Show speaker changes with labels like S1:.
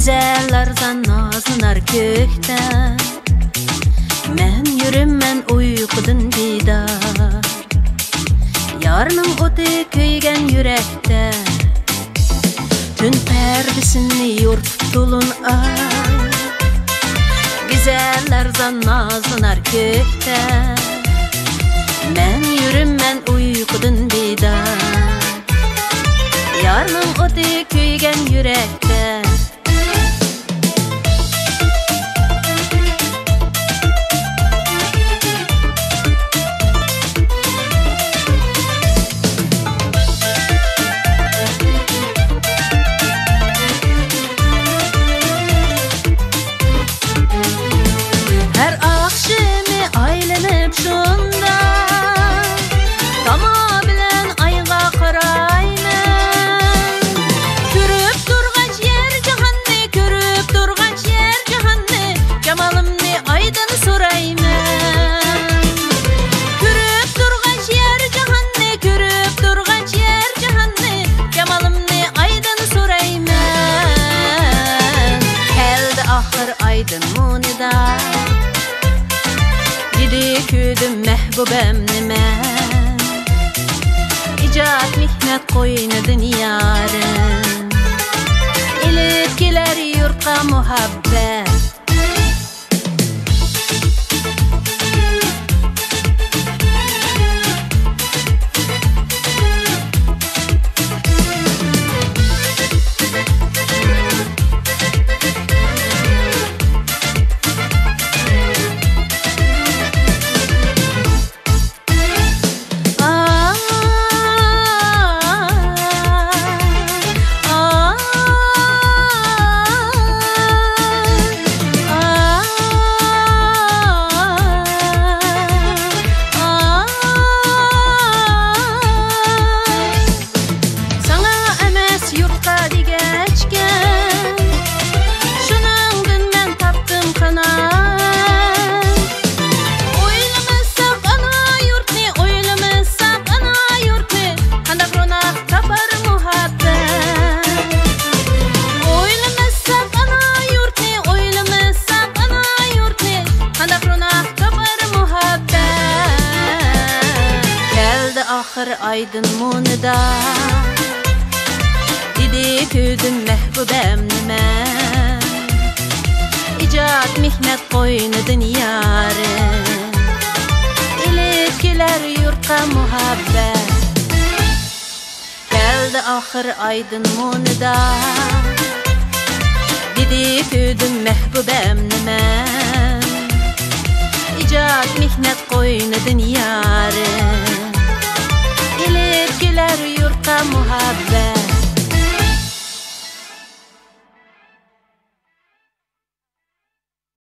S1: Güzellerden nazlınar kökten, men yürümmen uykudan bidar. Yarının otu köygen yürekte, tün perdesini yurtup dolun ay. Güzellerden nazlınar kökten, men yürümmen uykudan bidar. Yarının otu köygen yürekte. Her akşamı aylanıp şunda, tama bilen ayga karayman. Körüp durgaç yer cahanne, körüp durgaç yer cahanne, cemalımni aydan sorayman. Körüp durgaç yer cahanne, körüp durgaç yer cahanne, cemalımni aydan sorayman. Geldi ahır aydın munida, Didi küdüm mehbubem nimen. İcat mihnet koynudun yarın, İlip geler yurtqa muhabbet. Ahır aydın munida, Didi küdüm mehbubem nimen. İcat mihnet koynudun yarın, İlip geler yurtqa muhabbet. Geldi ahır aydın munida, Didi küdüm mehbubem nimen. İcat mihnet koynudun